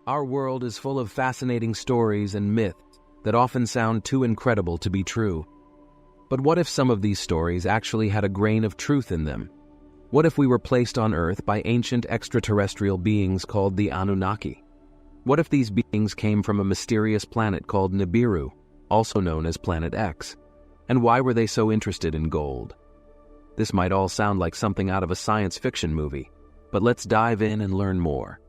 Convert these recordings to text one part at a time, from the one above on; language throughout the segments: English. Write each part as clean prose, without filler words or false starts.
Our world is full of fascinating stories and myths that often sound too incredible to be true. But what if some of these stories actually had a grain of truth in them? What if we were placed on Earth by ancient extraterrestrial beings called the Anunnaki? What if these beings came from a mysterious planet called Nibiru, also known as Planet X? And why were they so interested in gold? This might all sound like something out of a science fiction movie, but let's dive in and learn more.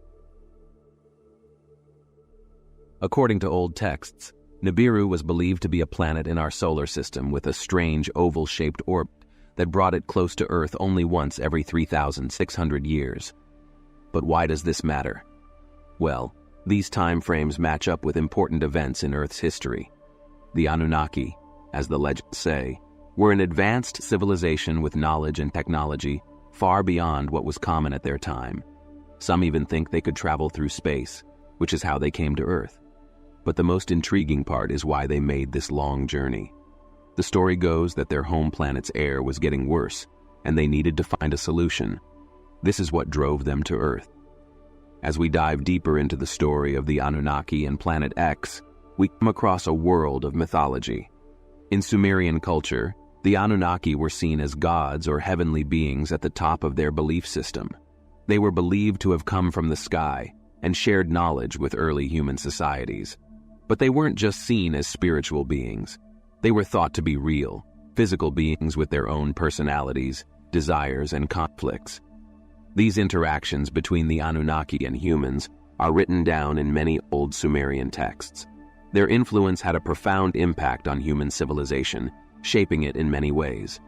According to old texts, Nibiru was believed to be a planet in our solar system with a strange oval-shaped orbit that brought it close to Earth only once every 3,600 years. But why does this matter? Well, these time frames match up with important events in Earth's history. The Anunnaki, as the legends say, were an advanced civilization with knowledge and technology far beyond what was common at their time. Some even think they could travel through space, which is how they came to Earth. But the most intriguing part is why they made this long journey. The story goes that their home planet's air was getting worse, and they needed to find a solution. This is what drove them to Earth. As we dive deeper into the story of the Anunnaki and Planet X, we come across a world of mythology. In Sumerian culture, the Anunnaki were seen as gods or heavenly beings at the top of their belief system. They were believed to have come from the sky and shared knowledge with early human societies. But they weren't just seen as spiritual beings. They were thought to be real, physical beings with their own personalities, desires, and conflicts. These interactions between the Anunnaki and humans are written down in many old Sumerian texts. Their influence had a profound impact on human civilization, shaping it in many ways.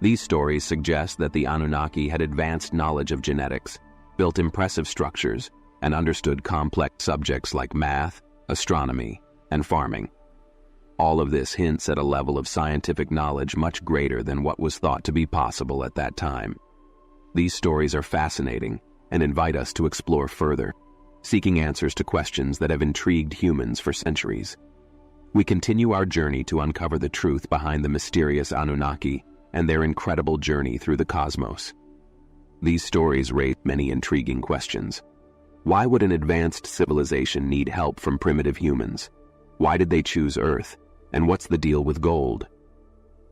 These stories suggest that the Anunnaki had advanced knowledge of genetics, built impressive structures, and understood complex subjects like math, astronomy, and farming. All of this hints at a level of scientific knowledge much greater than what was thought to be possible at that time. These stories are fascinating and invite us to explore further, seeking answers to questions that have intrigued humans for centuries. We continue our journey to uncover the truth behind the mysterious Anunnaki and their incredible journey through the cosmos. These stories raise many intriguing questions. Why would an advanced civilization need help from primitive humans? Why did they choose Earth? And what's the deal with gold?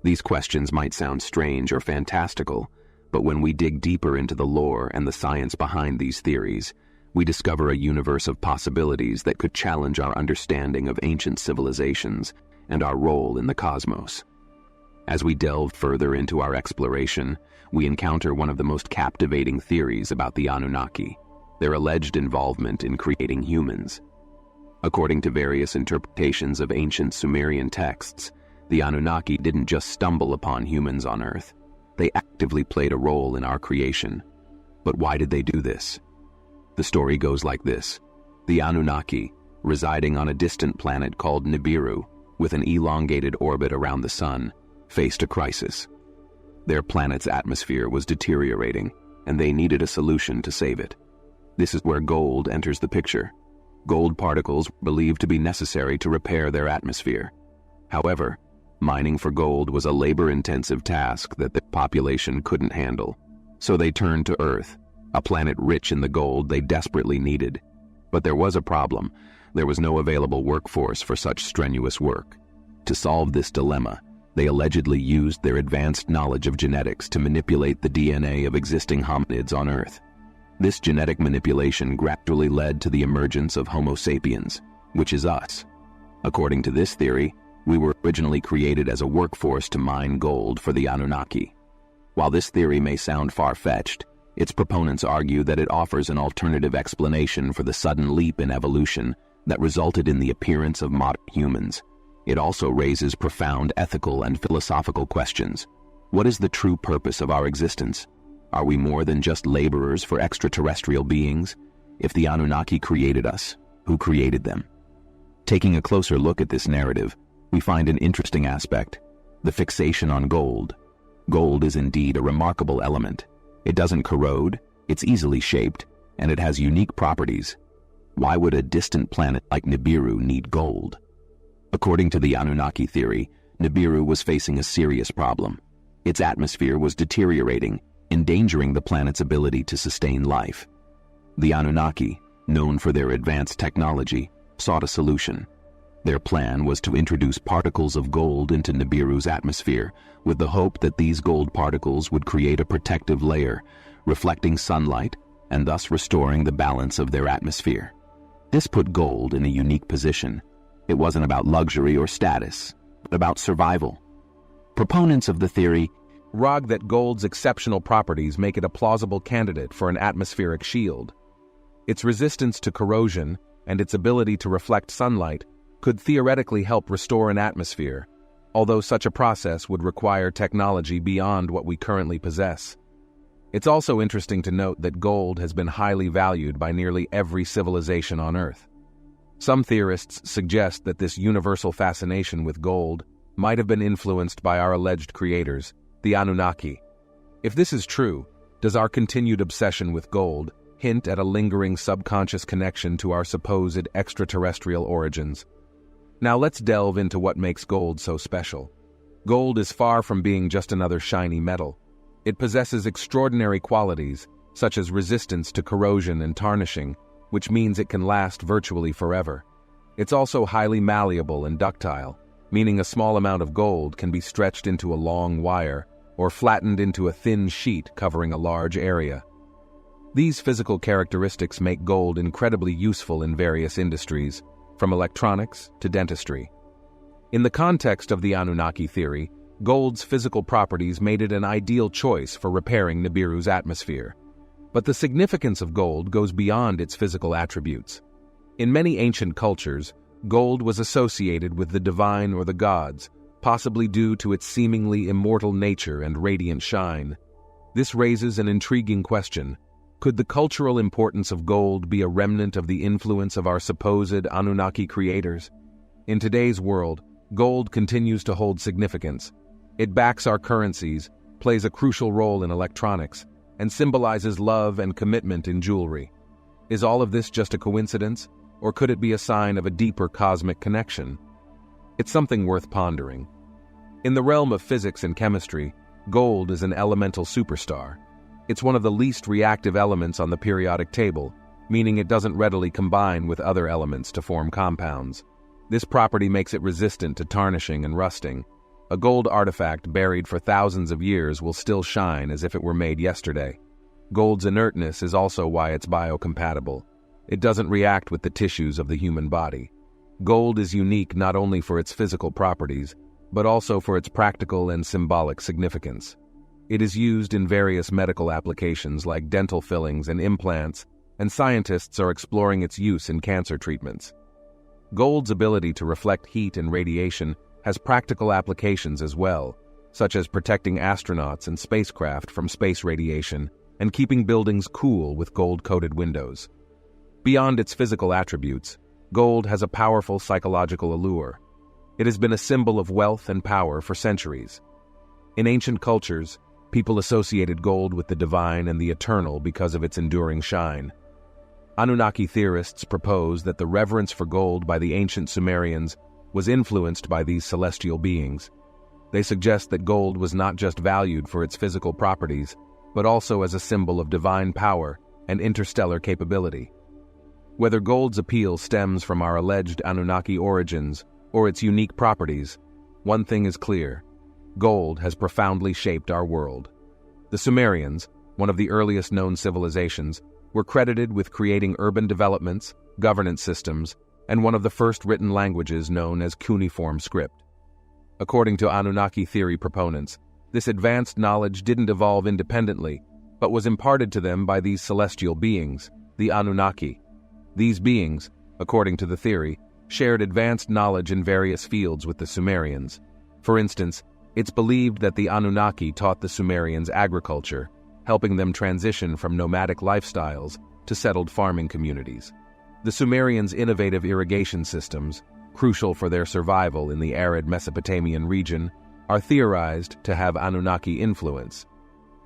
These questions might sound strange or fantastical, but when we dig deeper into the lore and the science behind these theories, we discover a universe of possibilities that could challenge our understanding of ancient civilizations and our role in the cosmos. As we delve further into our exploration, we encounter one of the most captivating theories about the Anunnaki, their alleged involvement in creating humans. According to various interpretations of ancient Sumerian texts, the Anunnaki didn't just stumble upon humans on Earth. They actively played a role in our creation. But why did they do this? The story goes like this. The Anunnaki, residing on a distant planet called Nibiru, with an elongated orbit around the sun, faced a crisis. Their planet's atmosphere was deteriorating, and they needed a solution to save it. This is where gold enters the picture. Gold particles were believed to be necessary to repair their atmosphere. However, mining for gold was a labor-intensive task that the population couldn't handle. So they turned to Earth, a planet rich in the gold they desperately needed. But there was a problem. There was no available workforce for such strenuous work. To solve this dilemma, they allegedly used their advanced knowledge of genetics to manipulate the DNA of existing hominids on Earth. This genetic manipulation gradually led to the emergence of Homo sapiens, which is us. According to this theory, we were originally created as a workforce to mine gold for the Anunnaki. While this theory may sound far-fetched, its proponents argue that it offers an alternative explanation for the sudden leap in evolution that resulted in the appearance of modern humans. It also raises profound ethical and philosophical questions. What is the true purpose of our existence? Are we more than just laborers for extraterrestrial beings? If the Anunnaki created us, who created them? Taking a closer look at this narrative, we find an interesting aspect: the fixation on gold. Gold is indeed a remarkable element. It doesn't corrode, it's easily shaped, and it has unique properties. Why would a distant planet like Nibiru need gold? According to the Anunnaki theory, Nibiru was facing a serious problem. Its atmosphere was deteriorating, endangering the planet's ability to sustain life. The Anunnaki, known for their advanced technology, sought a solution. Their plan was to introduce particles of gold into Nibiru's atmosphere, with the hope that these gold particles would create a protective layer, reflecting sunlight and thus restoring the balance of their atmosphere. This put gold in a unique position. It wasn't about luxury or status, but about survival. Proponents of the theory argue that gold's exceptional properties make it a plausible candidate for an atmospheric shield. Its resistance to corrosion and its ability to reflect sunlight could theoretically help restore an atmosphere, although such a process would require technology beyond what we currently possess. It's also interesting to note that gold has been highly valued by nearly every civilization on Earth. Some theorists suggest that this universal fascination with gold might have been influenced by our alleged creators, the Anunnaki. If this is true, does our continued obsession with gold hint at a lingering subconscious connection to our supposed extraterrestrial origins? Now let's delve into what makes gold so special. Gold is far from being just another shiny metal. It possesses extraordinary qualities, such as resistance to corrosion and tarnishing, which means it can last virtually forever. It's also highly malleable and ductile, meaning a small amount of gold can be stretched into a long wire or flattened into a thin sheet covering a large area. These physical characteristics make gold incredibly useful in various industries, from electronics to dentistry. In the context of the Anunnaki theory, gold's physical properties made it an ideal choice for repairing Nibiru's atmosphere. But the significance of gold goes beyond its physical attributes. In many ancient cultures, gold was associated with the divine or the gods, possibly due to its seemingly immortal nature and radiant shine. This raises an intriguing question. Could the cultural importance of gold be a remnant of the influence of our supposed Anunnaki creators? In today's world, gold continues to hold significance. It backs our currencies, plays a crucial role in electronics, and symbolizes love and commitment in jewelry. Is all of this just a coincidence, or could it be a sign of a deeper cosmic connection? It's something worth pondering. In the realm of physics and chemistry, gold is an elemental superstar. It's one of the least reactive elements on the periodic table, meaning it doesn't readily combine with other elements to form compounds. This property makes it resistant to tarnishing and rusting. A gold artifact buried for thousands of years will still shine as if it were made yesterday. Gold's inertness is also why it's biocompatible. It doesn't react with the tissues of the human body. Gold is unique not only for its physical properties, but also for its practical and symbolic significance. It is used in various medical applications like dental fillings and implants, and scientists are exploring its use in cancer treatments. Gold's ability to reflect heat and radiation has practical applications as well, such as protecting astronauts and spacecraft from space radiation and keeping buildings cool with gold-coated windows. Beyond its physical attributes, gold has a powerful psychological allure. It has been a symbol of wealth and power for centuries. In ancient cultures, people associated gold with the divine and the eternal because of its enduring shine. Anunnaki theorists propose that the reverence for gold by the ancient Sumerians was influenced by these celestial beings. They suggest that gold was not just valued for its physical properties, but also as a symbol of divine power and interstellar capability. Whether gold's appeal stems from our alleged Anunnaki origins or its unique properties, one thing is clear: gold has profoundly shaped our world. The Sumerians, one of the earliest known civilizations, were credited with creating urban developments, governance systems, and one of the first written languages known as cuneiform script. According to Anunnaki theory proponents, this advanced knowledge didn't evolve independently, but was imparted to them by these celestial beings, the Anunnaki. These beings, according to the theory, shared advanced knowledge in various fields with the Sumerians. For instance, it's believed that the Anunnaki taught the Sumerians agriculture, helping them transition from nomadic lifestyles to settled farming communities. The Sumerians' innovative irrigation systems, crucial for their survival in the arid Mesopotamian region, are theorized to have Anunnaki influence.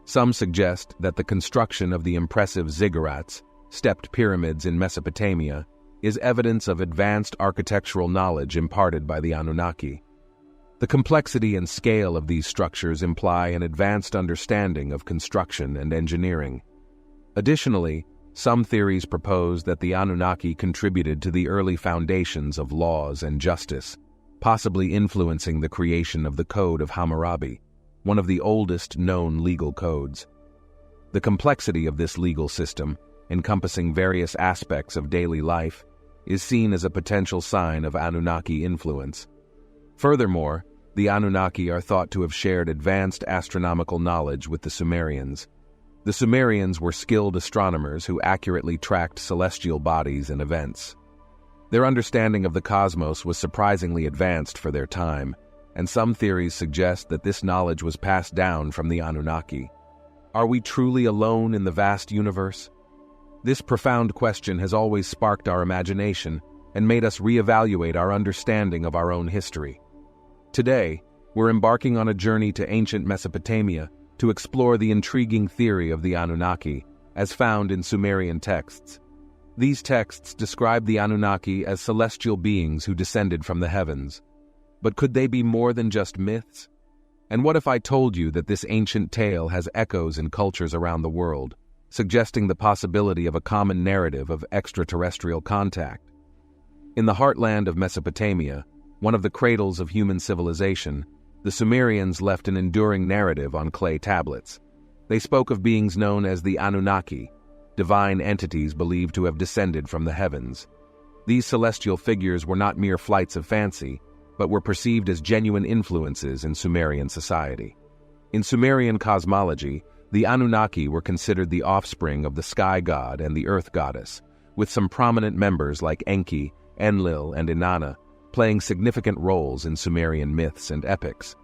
Some suggest that the construction of the impressive ziggurats, stepped pyramids in Mesopotamia, is evidence of advanced architectural knowledge imparted by the Anunnaki. The complexity and scale of these structures imply an advanced understanding of construction and engineering. Additionally, Some theories propose that the Anunnaki contributed to the early foundations of laws and justice, possibly influencing the creation of the Code of Hammurabi, one of the oldest known legal codes. The complexity of this legal system, encompassing various aspects of daily life, is seen as a potential sign of Anunnaki influence. Furthermore, the Anunnaki are thought to have shared advanced astronomical knowledge with the Sumerians. The Sumerians were skilled astronomers who accurately tracked celestial bodies and events. Their understanding of the cosmos was surprisingly advanced for their time, and some theories suggest that this knowledge was passed down from the Anunnaki. Are we truly alone in the vast universe? This profound question has always sparked our imagination and made us reevaluate our understanding of our own history. Today, we're embarking on a journey to ancient Mesopotamia to explore the intriguing theory of the Anunnaki, as found in Sumerian texts. These texts describe the Anunnaki as celestial beings who descended from the heavens. But could they be more than just myths? And what if I told you that this ancient tale has echoes in cultures around the world, suggesting the possibility of a common narrative of extraterrestrial contact? In the heartland of Mesopotamia, one of the cradles of human civilization, the Sumerians left an enduring narrative on clay tablets. They spoke of beings known as the Anunnaki, divine entities believed to have descended from the heavens. These celestial figures were not mere flights of fancy, but were perceived as genuine influences in Sumerian society. In Sumerian cosmology, the Anunnaki were considered the offspring of the sky god and the earth goddess, with some prominent members like Enki, Enlil, and Inanna playing significant roles in Sumerian myths and epics.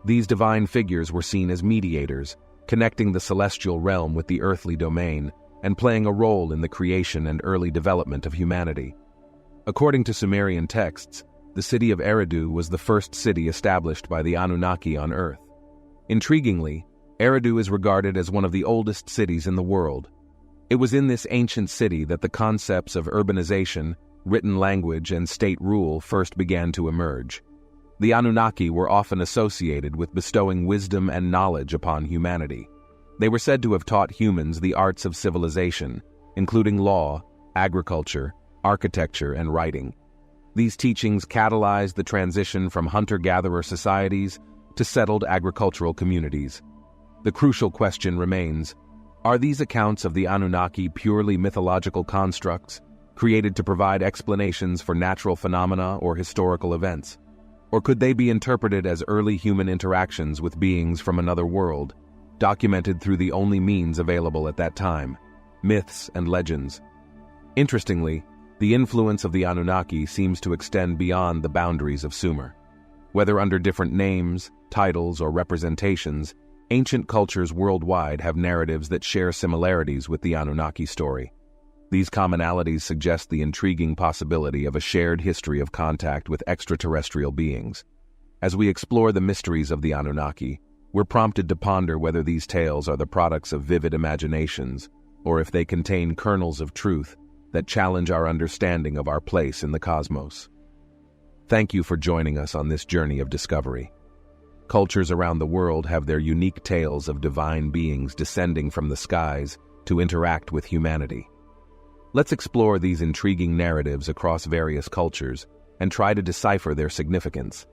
These divine figures were seen as mediators, connecting the celestial realm with the earthly domain, and playing a role in the creation and early development of humanity. According to Sumerian texts, the city of Eridu was the first city established by the Anunnaki on Earth. Intriguingly, Eridu is regarded as one of the oldest cities in the world. It was in this ancient city that the concepts of urbanization, written language, and state rule first began to emerge. The Anunnaki were often associated with bestowing wisdom and knowledge upon humanity. They were said to have taught humans the arts of civilization, including law, agriculture, architecture, and writing. These teachings catalyzed the transition from hunter-gatherer societies to settled agricultural communities. The crucial question remains, are these accounts of the Anunnaki purely mythological constructs, created to provide explanations for natural phenomena or historical events? Or could they be interpreted as early human interactions with beings from another world, documented through the only means available at that time, myths and legends? Interestingly, the influence of the Anunnaki seems to extend beyond the boundaries of Sumer. Whether under different names, titles, or representations, ancient cultures worldwide have narratives that share similarities with the Anunnaki story. These commonalities suggest the intriguing possibility of a shared history of contact with extraterrestrial beings. As we explore the mysteries of the Anunnaki, we're prompted to ponder whether these tales are the products of vivid imaginations, or if they contain kernels of truth that challenge our understanding of our place in the cosmos. Thank you for joining us on this journey of discovery. Cultures around the world have their unique tales of divine beings descending from the skies to interact with humanity. Let's explore these intriguing narratives across various cultures and try to decipher their significance.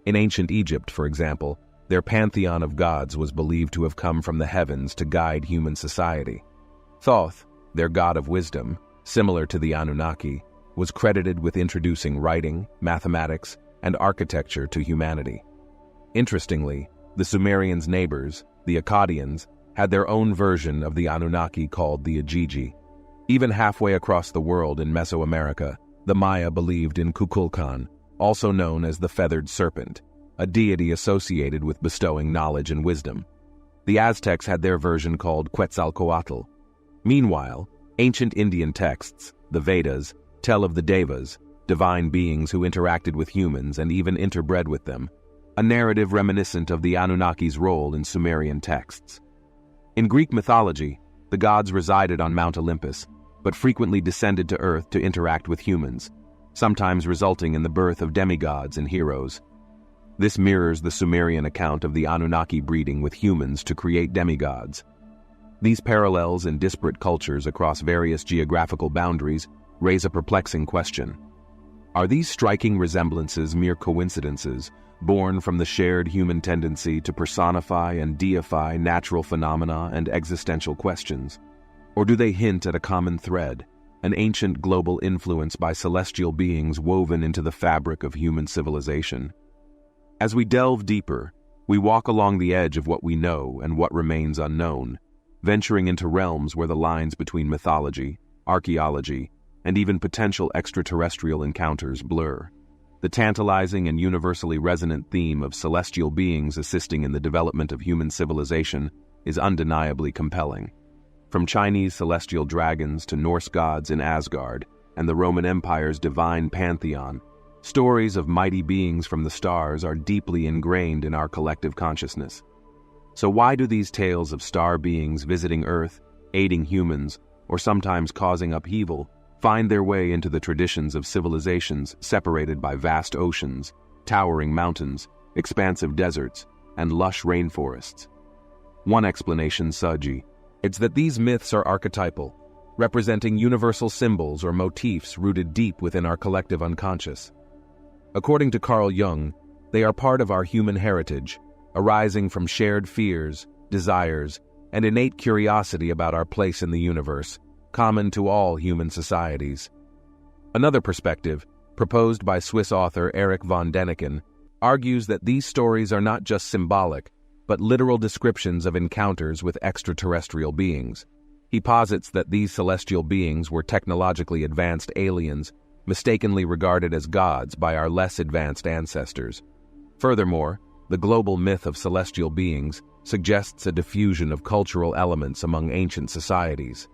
In ancient Egypt, for example, their pantheon of gods was believed to have come from the heavens to guide human society. Thoth, their god of wisdom, similar to the Anunnaki, was credited with introducing writing, mathematics, and architecture to humanity. Interestingly, the Sumerians' neighbors, the Akkadians, had their own version of the Anunnaki called the Ajiji. Even halfway across the world in Mesoamerica, the Maya believed in Kukulkan, also known as the feathered serpent, a deity associated with bestowing knowledge and wisdom. The Aztecs had their version called Quetzalcoatl. Meanwhile, ancient Indian texts, the Vedas, tell of the Devas, divine beings who interacted with humans and even interbred with them, a narrative reminiscent of the Anunnaki's role in Sumerian texts. In Greek mythology, the gods resided on Mount Olympus, but frequently descended to Earth to interact with humans, sometimes resulting in the birth of demigods and heroes. This mirrors the Sumerian account of the Anunnaki breeding with humans to create demigods. These parallels in disparate cultures across various geographical boundaries raise a perplexing question. Are these striking resemblances mere coincidences, born from the shared human tendency to personify and deify natural phenomena and existential questions? Or do they hint at a common thread, an ancient global influence by celestial beings woven into the fabric of human civilization? As we delve deeper, we walk along the edge of what we know and what remains unknown, venturing into realms where the lines between mythology, archaeology, and even potential extraterrestrial encounters blur. The tantalizing and universally resonant theme of celestial beings assisting in the development of human civilization is undeniably compelling. From Chinese celestial dragons to Norse gods in Asgard and the Roman Empire's divine pantheon, stories of mighty beings from the stars are deeply ingrained in our collective consciousness. So why do these tales of star beings visiting Earth, aiding humans, or sometimes causing upheaval, find their way into the traditions of civilizations separated by vast oceans, towering mountains, expansive deserts, and lush rainforests? One explanation, Saji, it's that these myths are archetypal, representing universal symbols or motifs rooted deep within our collective unconscious. According to Carl Jung, they are part of our human heritage, arising from shared fears, desires, and innate curiosity about our place in the universe, common to all human societies. Another perspective, proposed by Swiss author Erich von Däniken, argues that these stories are not just symbolic, but literal descriptions of encounters with extraterrestrial beings. He posits that these celestial beings were technologically advanced aliens, mistakenly regarded as gods by our less advanced ancestors. Furthermore, the global myth of celestial beings suggests a diffusion of cultural elements among ancient societies.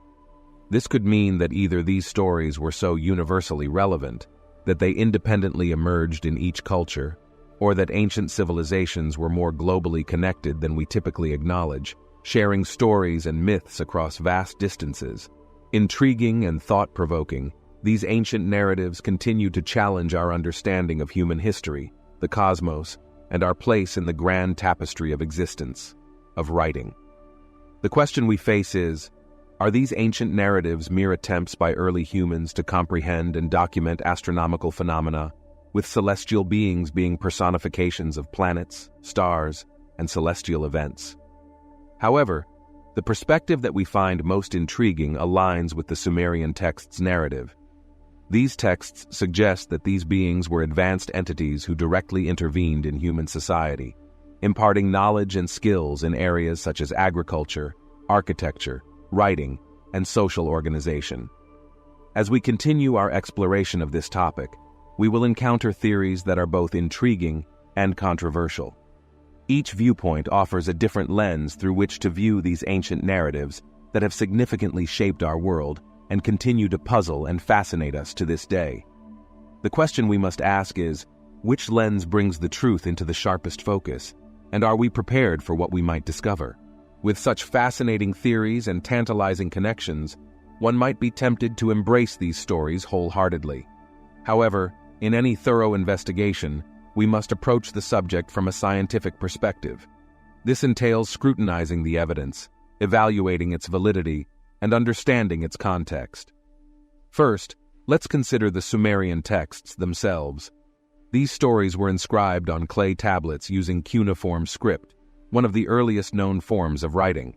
This could mean that either these stories were so universally relevant that they independently emerged in each culture, or that ancient civilizations were more globally connected than we typically acknowledge, sharing stories and myths across vast distances. Intriguing and thought-provoking, these ancient narratives continue to challenge our understanding of human history, the cosmos, and our place in the grand tapestry of existence, of writing. The question we face is, are these ancient narratives mere attempts by early humans to comprehend and document astronomical phenomena, with celestial beings being personifications of planets, stars, and celestial events? However, the perspective that we find most intriguing aligns with the Sumerian text's narrative. These texts suggest that these beings were advanced entities who directly intervened in human society, imparting knowledge and skills in areas such as agriculture, architecture, writing, and social organization. As we continue our exploration of this topic, we will encounter theories that are both intriguing and controversial. Each viewpoint offers a different lens through which to view these ancient narratives that have significantly shaped our world and continue to puzzle and fascinate us to this day. The question we must ask is, which lens brings the truth into the sharpest focus, and are we prepared for what we might discover? With such fascinating theories and tantalizing connections, one might be tempted to embrace these stories wholeheartedly. However, in any thorough investigation, we must approach the subject from a scientific perspective. This entails scrutinizing the evidence, evaluating its validity, and understanding its context. First, let's consider the Sumerian texts themselves. These stories were inscribed on clay tablets using cuneiform script, one of the earliest known forms of writing.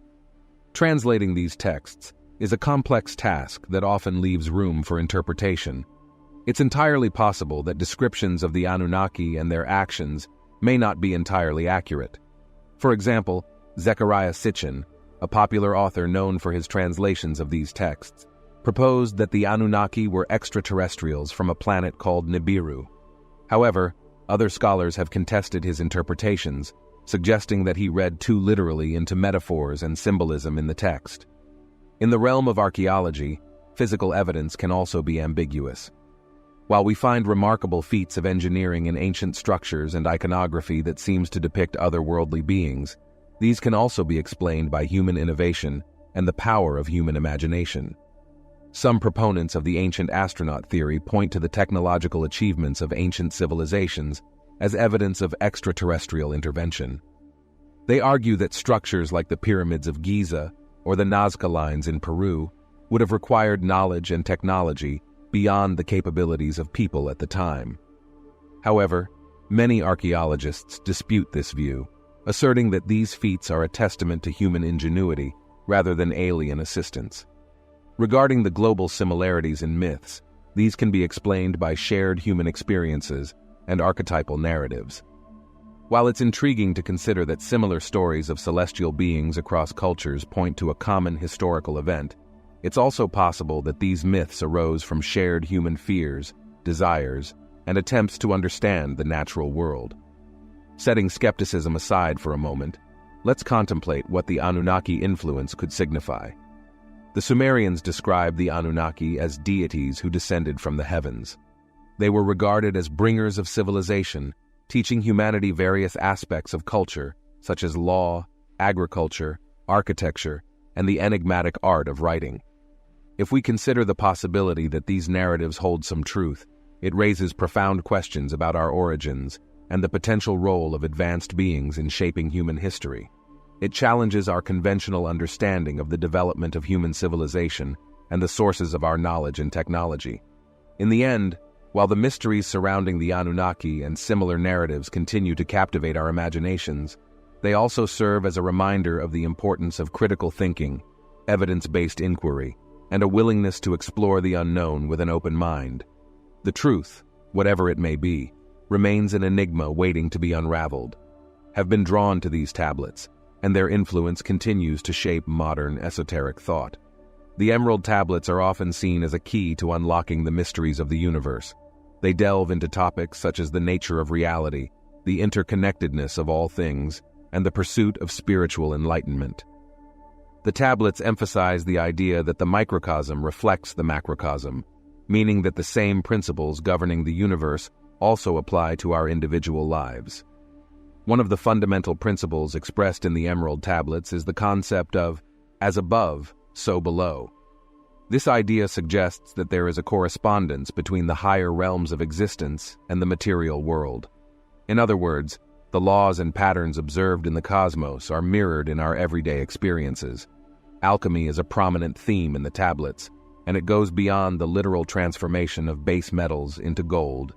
Translating these texts is a complex task that often leaves room for interpretation. It's entirely possible that descriptions of the Anunnaki and their actions may not be entirely accurate. For example, Zecharia Sitchin, a popular author known for his translations of these texts, proposed that the Anunnaki were extraterrestrials from a planet called Nibiru. However, other scholars have contested his interpretations, suggesting that he read too literally into metaphors and symbolism in the text. In the realm of archaeology, physical evidence can also be ambiguous. While we find remarkable feats of engineering in ancient structures and iconography that seems to depict otherworldly beings, these can also be explained by human innovation and the power of human imagination. Some proponents of the ancient astronaut theory point to the technological achievements of ancient civilizations as evidence of extraterrestrial intervention. They argue that structures like the pyramids of Giza, or the Nazca lines in Peru would have required knowledge and technology beyond the capabilities of people at the time. However, many archaeologists dispute this view, asserting that these feats are a testament to human ingenuity rather than alien assistance. Regarding the global similarities in myths, these can be explained by shared human experiences and archetypal narratives. While it's intriguing to consider that similar stories of celestial beings across cultures point to a common historical event, it's also possible that these myths arose from shared human fears, desires, and attempts to understand the natural world. Setting skepticism aside for a moment, let's contemplate what the Anunnaki influence could signify. The Sumerians described the Anunnaki as deities who descended from the heavens. They were regarded as bringers of civilization, teaching humanity various aspects of culture, such as law, agriculture, architecture, and the enigmatic art of writing. If we consider the possibility that these narratives hold some truth, it raises profound questions about our origins and the potential role of advanced beings in shaping human history. It challenges our conventional understanding of the development of human civilization and the sources of our knowledge and technology. In the end, while the mysteries surrounding the Anunnaki and similar narratives continue to captivate our imaginations, they also serve as a reminder of the importance of critical thinking, evidence-based inquiry, and a willingness to explore the unknown with an open mind. The truth, whatever it may be, remains an enigma waiting to be unraveled. Have been drawn to these tablets, and their influence continues to shape modern esoteric thought. The Emerald Tablets are often seen as a key to unlocking the mysteries of the universe. They delve into topics such as the nature of reality, the interconnectedness of all things, and the pursuit of spiritual enlightenment. The tablets emphasize the idea that the microcosm reflects the macrocosm, meaning that the same principles governing the universe also apply to our individual lives. One of the fundamental principles expressed in the Emerald Tablets is the concept of as above, so below. This idea suggests that there is a correspondence between the higher realms of existence and the material world. In other words, the laws and patterns observed in the cosmos are mirrored in our everyday experiences. Alchemy is a prominent theme in the tablets, and it goes beyond the literal transformation of base metals into gold.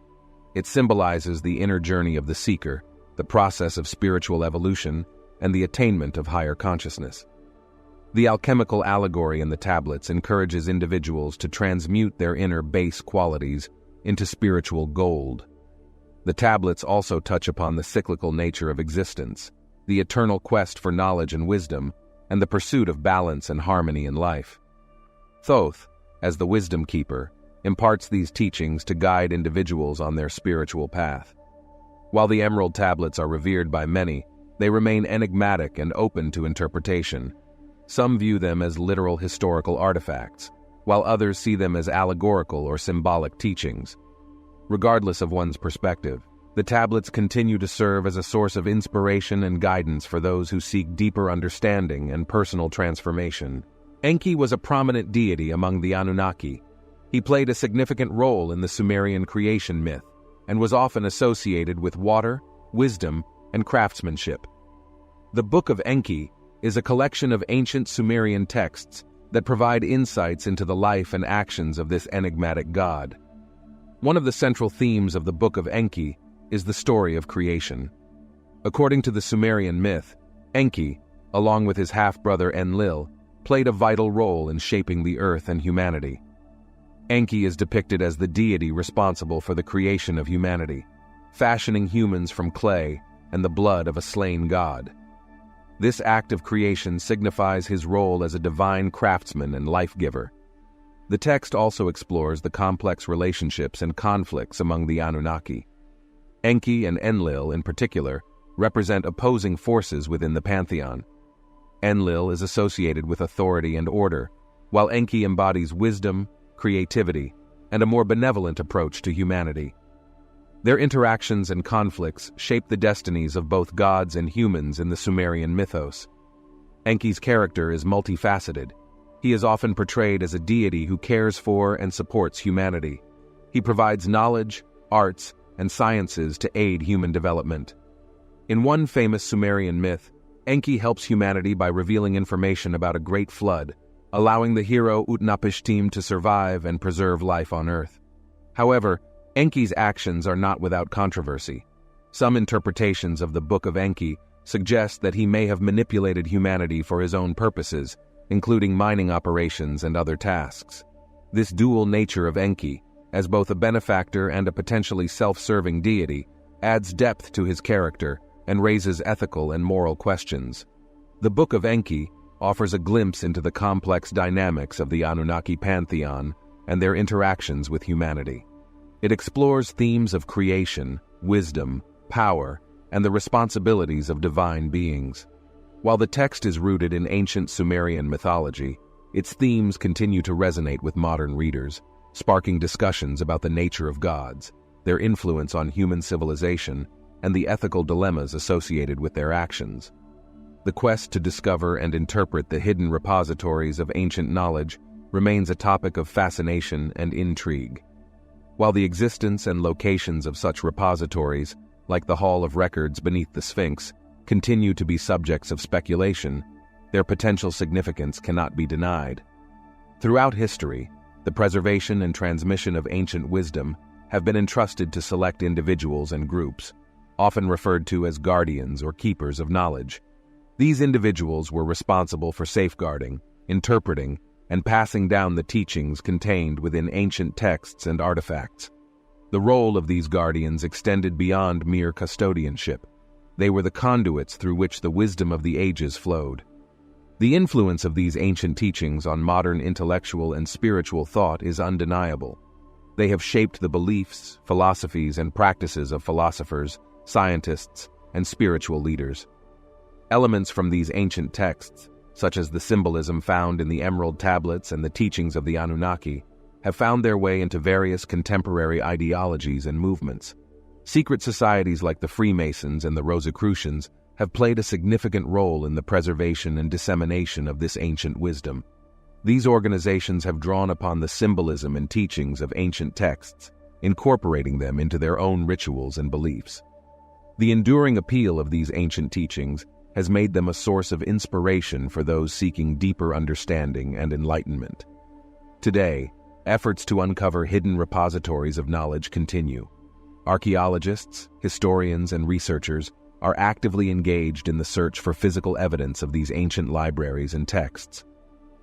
It symbolizes the inner journey of the seeker, the process of spiritual evolution, and the attainment of higher consciousness. The alchemical allegory in the tablets encourages individuals to transmute their inner base qualities into spiritual gold. The tablets also touch upon the cyclical nature of existence, the eternal quest for knowledge and wisdom, and the pursuit of balance and harmony in life. Thoth, as the wisdom keeper, imparts these teachings to guide individuals on their spiritual path. While the Emerald Tablets are revered by many, they remain enigmatic and open to interpretation. Some view them as literal historical artifacts, while others see them as allegorical or symbolic teachings. Regardless of one's perspective, the tablets continue to serve as a source of inspiration and guidance for those who seek deeper understanding and personal transformation. Enki was a prominent deity among the Anunnaki. He played a significant role in the Sumerian creation myth and was often associated with water, wisdom, and craftsmanship. The Book of Enki is a collection of ancient Sumerian texts that provide insights into the life and actions of this enigmatic god. One of the central themes of the Book of Enki is the story of creation. According to the Sumerian myth, Enki, along with his half-brother Enlil, played a vital role in shaping the earth and humanity. Enki is depicted as the deity responsible for the creation of humanity, fashioning humans from clay and the blood of a slain god. This act of creation signifies his role as a divine craftsman and life-giver. The text also explores the complex relationships and conflicts among the Anunnaki. Enki and Enlil, in particular, represent opposing forces within the pantheon. Enlil is associated with authority and order, while Enki embodies wisdom, creativity, and a more benevolent approach to humanity. Their interactions and conflicts shape the destinies of both gods and humans in the Sumerian mythos. Enki's character is multifaceted. He is often portrayed as a deity who cares for and supports humanity. He provides knowledge, arts, and sciences to aid human development. In one famous Sumerian myth, Enki helps humanity by revealing information about a great flood, allowing the hero Utnapishtim to survive and preserve life on Earth. However, Enki's actions are not without controversy. Some interpretations of the Book of Enki suggest that he may have manipulated humanity for his own purposes, including mining operations and other tasks. This dual nature of Enki, as both a benefactor and a potentially self-serving deity, adds depth to his character and raises ethical and moral questions. The Book of Enki offers a glimpse into the complex dynamics of the Anunnaki pantheon and their interactions with humanity. It explores themes of creation, wisdom, power, and the responsibilities of divine beings. While the text is rooted in ancient Sumerian mythology, its themes continue to resonate with modern readers, sparking discussions about the nature of gods, their influence on human civilization, and the ethical dilemmas associated with their actions. The quest to discover and interpret the hidden repositories of ancient knowledge remains a topic of fascination and intrigue. While the existence and locations of such repositories, like the Hall of Records beneath the Sphinx, continue to be subjects of speculation, their potential significance cannot be denied. Throughout history, the preservation and transmission of ancient wisdom have been entrusted to select individuals and groups, often referred to as guardians or keepers of knowledge. These individuals were responsible for safeguarding, interpreting, and passing down the teachings contained within ancient texts and artifacts. The role of these guardians extended beyond mere custodianship. They were the conduits through which the wisdom of the ages flowed. The influence of these ancient teachings on modern intellectual and spiritual thought is undeniable. They have shaped the beliefs, philosophies, and practices of philosophers, scientists, and spiritual leaders. Elements from these ancient texts, such as the symbolism found in the Emerald Tablets and the teachings of the Anunnaki, have found their way into various contemporary ideologies and movements. Secret societies like the Freemasons and the Rosicrucians have played a significant role in the preservation and dissemination of this ancient wisdom. These organizations have drawn upon the symbolism and teachings of ancient texts, incorporating them into their own rituals and beliefs. The enduring appeal of these ancient teachings has made them a source of inspiration for those seeking deeper understanding and enlightenment. Today, efforts to uncover hidden repositories of knowledge continue. Archaeologists, historians, and researchers are actively engaged in the search for physical evidence of these ancient libraries and texts.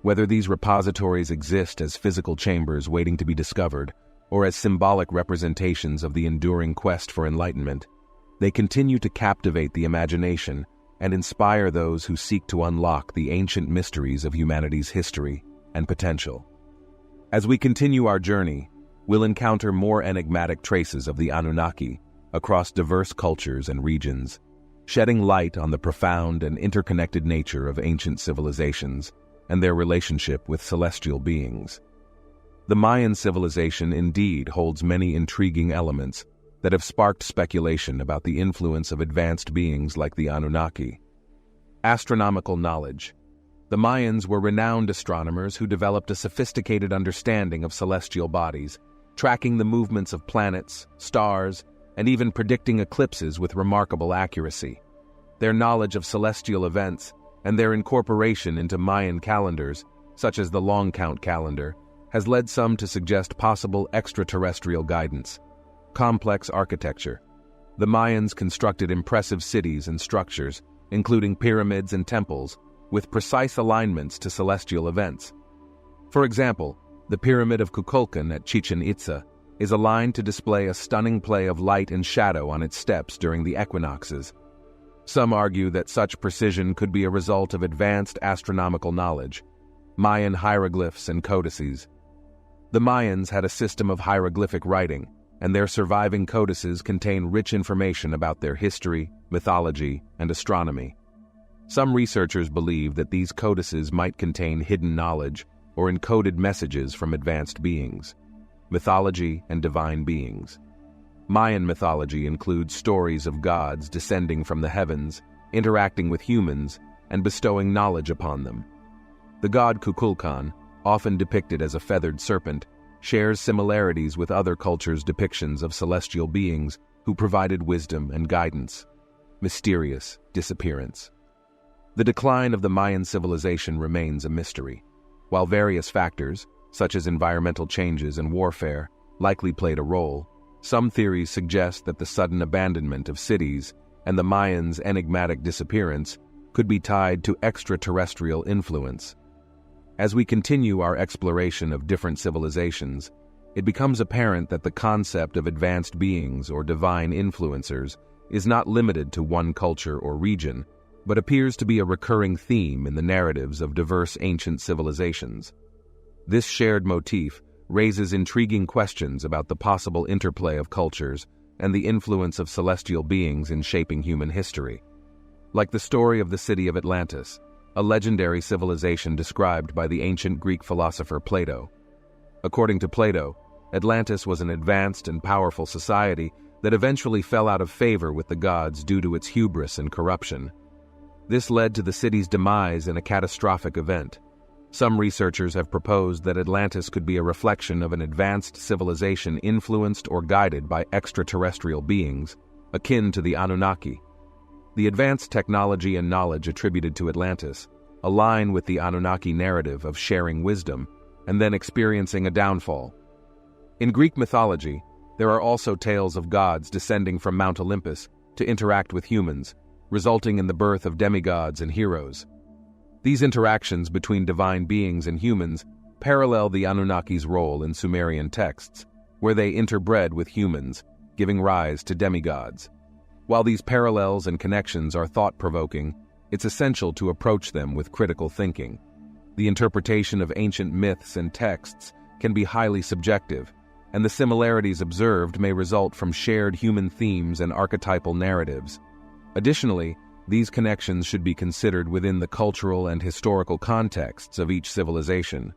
Whether these repositories exist as physical chambers waiting to be discovered, or as symbolic representations of the enduring quest for enlightenment, they continue to captivate the imagination and inspire those who seek to unlock the ancient mysteries of humanity's history and potential. As we continue our journey, we'll encounter more enigmatic traces of the Anunnaki across diverse cultures and regions, shedding light on the profound and interconnected nature of ancient civilizations and their relationship with celestial beings. The Mayan civilization indeed holds many intriguing elements that have sparked speculation about the influence of advanced beings like the Anunnaki. Astronomical knowledge. The Mayans were renowned astronomers who developed a sophisticated understanding of celestial bodies, tracking the movements of planets, stars, and even predicting eclipses with remarkable accuracy. Their knowledge of celestial events and their incorporation into Mayan calendars, such as the long count calendar, has led some to suggest possible extraterrestrial guidance. Complex architecture. The Mayans constructed impressive cities and structures, including pyramids and temples, with precise alignments to celestial events. For example, the Pyramid of Kukulkan at Chichen Itza is aligned to display a stunning play of light and shadow on its steps during the equinoxes. Some argue that such precision could be a result of advanced astronomical knowledge, Mayan hieroglyphs and codices. The Mayans had a system of hieroglyphic writing, and their surviving codices contain rich information about their history, mythology, and astronomy. Some researchers believe that these codices might contain hidden knowledge or encoded messages from advanced beings, mythology, and divine beings. Mayan mythology includes stories of gods descending from the heavens, interacting with humans, and bestowing knowledge upon them. The god Kukulkan, often depicted as a feathered serpent, shares similarities with other cultures' depictions of celestial beings who provided wisdom and guidance. Mysterious disappearance. The decline of the Mayan civilization remains a mystery. While various factors, such as environmental changes and warfare, likely played a role, some theories suggest that the sudden abandonment of cities and the Mayans' enigmatic disappearance could be tied to extraterrestrial influence. As we continue our exploration of different civilizations, it becomes apparent that the concept of advanced beings or divine influencers is not limited to one culture or region, but appears to be a recurring theme in the narratives of diverse ancient civilizations. This shared motif raises intriguing questions about the possible interplay of cultures and the influence of celestial beings in shaping human history. Like the story of the city of Atlantis, a legendary civilization described by the ancient Greek philosopher Plato. According to Plato, Atlantis was an advanced and powerful society that eventually fell out of favor with the gods due to its hubris and corruption. This led to the city's demise in a catastrophic event. Some researchers have proposed that Atlantis could be a reflection of an advanced civilization influenced or guided by extraterrestrial beings, akin to the Anunnaki. The advanced technology and knowledge attributed to Atlantis align with the Anunnaki narrative of sharing wisdom and then experiencing a downfall. In Greek mythology, there are also tales of gods descending from Mount Olympus to interact with humans, resulting in the birth of demigods and heroes. These interactions between divine beings and humans parallel the Anunnaki's role in Sumerian texts, where they interbred with humans, giving rise to demigods. While these parallels and connections are thought-provoking, it's essential to approach them with critical thinking. The interpretation of ancient myths and texts can be highly subjective, and the similarities observed may result from shared human themes and archetypal narratives. Additionally, these connections should be considered within the cultural and historical contexts of each civilization.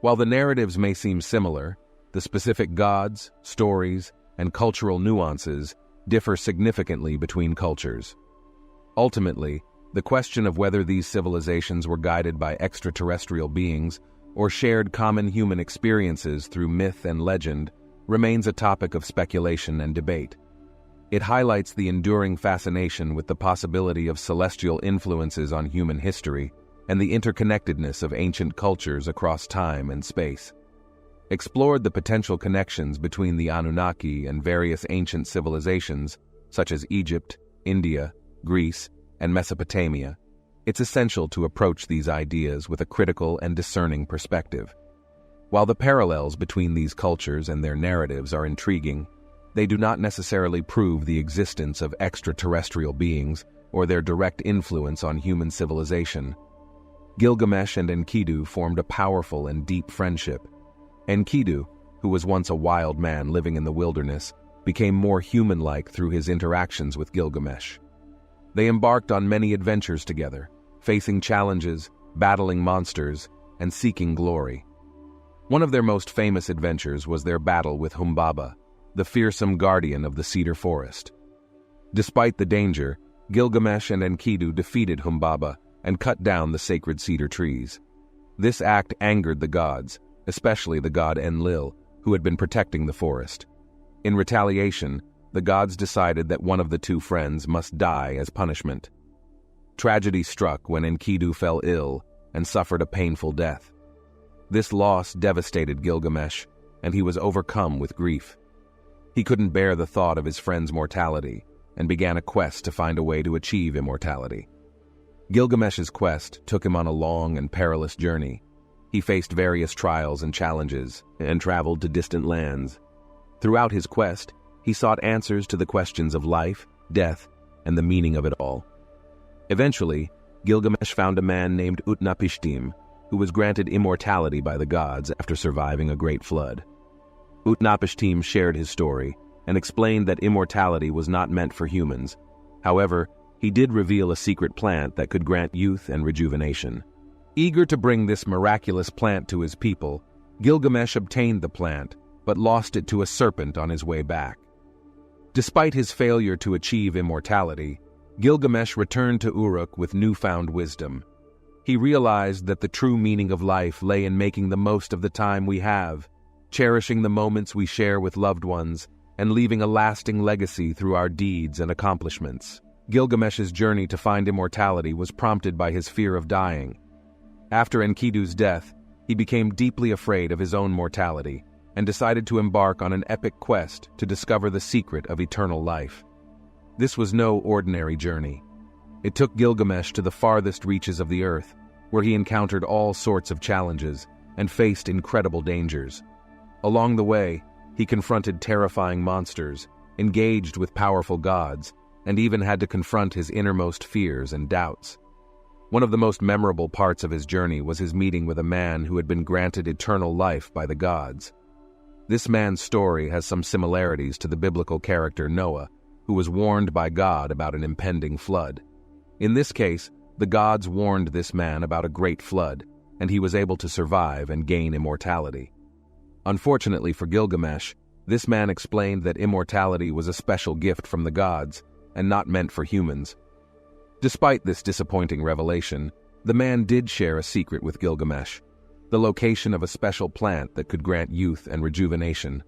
While the narratives may seem similar, the specific gods, stories, and cultural nuances differ significantly between cultures. Ultimately, the question of whether these civilizations were guided by extraterrestrial beings or shared common human experiences through myth and legend remains a topic of speculation and debate. It highlights the enduring fascination with the possibility of celestial influences on human history and the interconnectedness of ancient cultures across time and space. Explored the potential connections between the Anunnaki and various ancient civilizations, such as Egypt, India, Greece, and Mesopotamia, it's essential to approach these ideas with a critical and discerning perspective. While the parallels between these cultures and their narratives are intriguing, they do not necessarily prove the existence of extraterrestrial beings or their direct influence on human civilization. Gilgamesh and Enkidu formed a powerful and deep friendship. Enkidu, who was once a wild man living in the wilderness, became more human-like through his interactions with Gilgamesh. They embarked on many adventures together, facing challenges, battling monsters, and seeking glory. One of their most famous adventures was their battle with Humbaba, the fearsome guardian of the cedar forest. Despite the danger, Gilgamesh and Enkidu defeated Humbaba and cut down the sacred cedar trees. This act angered the gods, especially the god Enlil, who had been protecting the forest. In retaliation, the gods decided that one of the two friends must die as punishment. Tragedy struck when Enkidu fell ill and suffered a painful death. This loss devastated Gilgamesh, and he was overcome with grief. He couldn't bear the thought of his friend's mortality and began a quest to find a way to achieve immortality. Gilgamesh's quest took him on a long and perilous journey. He faced various trials and challenges and traveled to distant lands. Throughout his quest, he sought answers to the questions of life, death, and the meaning of it all. Eventually, Gilgamesh found a man named Utnapishtim, who was granted immortality by the gods after surviving a great flood. Utnapishtim shared his story and explained that immortality was not meant for humans. However, he did reveal a secret plant that could grant youth and rejuvenation. Eager to bring this miraculous plant to his people, Gilgamesh obtained the plant, but lost it to a serpent on his way back. Despite his failure to achieve immortality, Gilgamesh returned to Uruk with newfound wisdom. He realized that the true meaning of life lay in making the most of the time we have, cherishing the moments we share with loved ones, and leaving a lasting legacy through our deeds and accomplishments. Gilgamesh's journey to find immortality was prompted by his fear of dying. After Enkidu's death, he became deeply afraid of his own mortality and decided to embark on an epic quest to discover the secret of eternal life. This was no ordinary journey. It took Gilgamesh to the farthest reaches of the earth, where he encountered all sorts of challenges and faced incredible dangers. Along the way, he confronted terrifying monsters, engaged with powerful gods, and even had to confront his innermost fears and doubts. One of the most memorable parts of his journey was his meeting with a man who had been granted eternal life by the gods. This man's story has some similarities to the biblical character Noah, who was warned by God about an impending flood. In this case, the gods warned this man about a great flood, and he was able to survive and gain immortality. Unfortunately for Gilgamesh, this man explained that immortality was a special gift from the gods and not meant for humans. Despite this disappointing revelation, the man did share a secret with Gilgamesh, the location of a special plant that could grant youth and rejuvenation.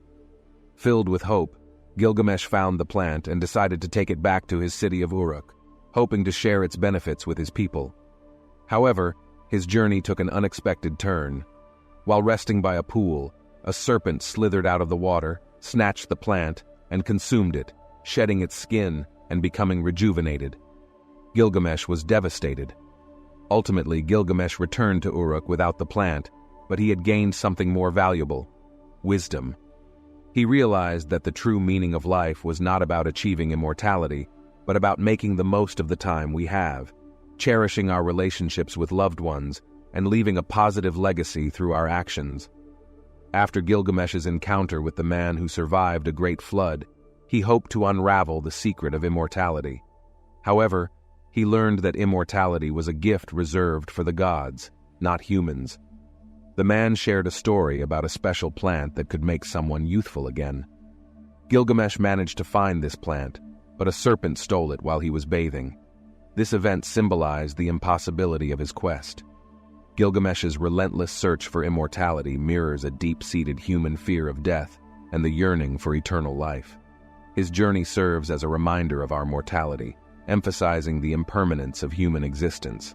Filled with hope, Gilgamesh found the plant and decided to take it back to his city of Uruk, hoping to share its benefits with his people. However, his journey took an unexpected turn. While resting by a pool, a serpent slithered out of the water, snatched the plant, and consumed it, shedding its skin and becoming rejuvenated. Gilgamesh was devastated. Ultimately, Gilgamesh returned to Uruk without the plant, but he had gained something more valuable: wisdom. He realized that the true meaning of life was not about achieving immortality, but about making the most of the time we have, cherishing our relationships with loved ones, and leaving a positive legacy through our actions. After Gilgamesh's encounter with the man who survived a great flood, he hoped to unravel the secret of immortality. However, he learned that immortality was a gift reserved for the gods, not humans. The man shared a story about a special plant that could make someone youthful again. Gilgamesh managed to find this plant, but a serpent stole it while he was bathing. This event symbolized the impossibility of his quest. Gilgamesh's relentless search for immortality mirrors a deep-seated human fear of death and the yearning for eternal life. His journey serves as a reminder of our mortality, emphasizing the impermanence of human existence.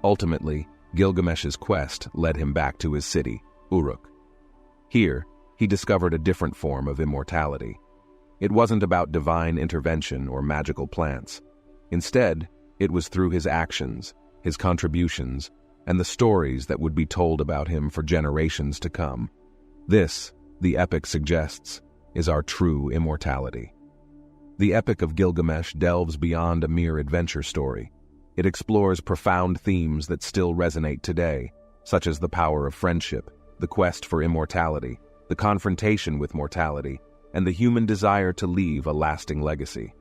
Ultimately, Gilgamesh's quest led him back to his city, Uruk. Here, he discovered a different form of immortality. It wasn't about divine intervention or magical plants. Instead, it was through his actions, his contributions, and the stories that would be told about him for generations to come. This, the epic suggests, is our true immortality. The Epic of Gilgamesh delves beyond a mere adventure story. It explores profound themes that still resonate today, such as the power of friendship, the quest for immortality, the confrontation with mortality, and the human desire to leave a lasting legacy.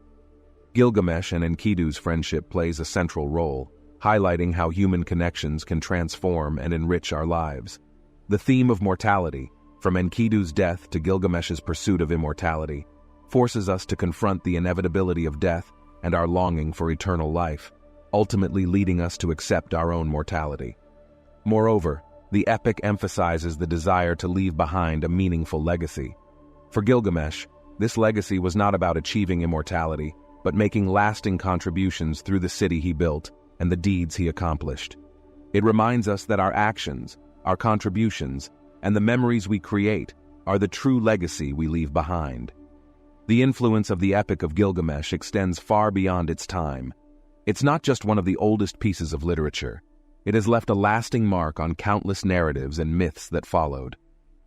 Gilgamesh and Enkidu's friendship plays a central role, highlighting how human connections can transform and enrich our lives. The theme of mortality, from Enkidu's death to Gilgamesh's pursuit of immortality, forces us to confront the inevitability of death and our longing for eternal life, ultimately leading us to accept our own mortality. Moreover, the epic emphasizes the desire to leave behind a meaningful legacy. For Gilgamesh, this legacy was not about achieving immortality, but making lasting contributions through the city he built and the deeds he accomplished. It reminds us that our actions, our contributions, and the memories we create are the true legacy we leave behind. The influence of the Epic of Gilgamesh extends far beyond its time. It's not just one of the oldest pieces of literature. It has left a lasting mark on countless narratives and myths that followed.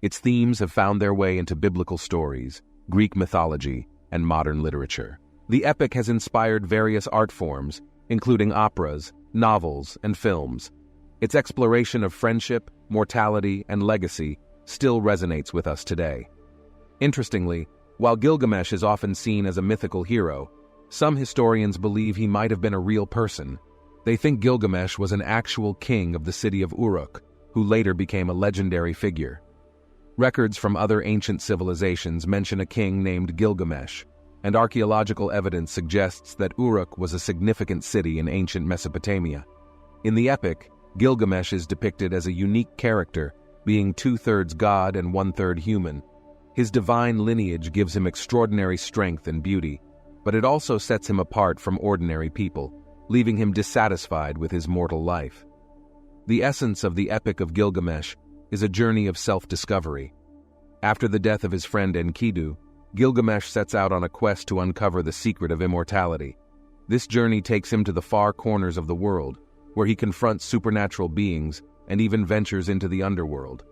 Its themes have found their way into biblical stories, Greek mythology, and modern literature. The epic has inspired various art forms, including operas, novels, and films. Its exploration of friendship, mortality, and legacy still resonates with us today. Interestingly, while Gilgamesh is often seen as a mythical hero, some historians believe he might have been a real person. They think Gilgamesh was an actual king of the city of Uruk, who later became a legendary figure. Records from other ancient civilizations mention a king named Gilgamesh, and archaeological evidence suggests that Uruk was a significant city in ancient Mesopotamia. In the epic, Gilgamesh is depicted as a unique character, being 2/3 god and 1/3 human. His divine lineage gives him extraordinary strength and beauty, but it also sets him apart from ordinary people, leaving him dissatisfied with his mortal life. The essence of the Epic of Gilgamesh is a journey of self-discovery. After the death of his friend Enkidu, Gilgamesh sets out on a quest to uncover the secret of immortality. This journey takes him to the far corners of the world, where he confronts supernatural beings and even ventures into the underworld.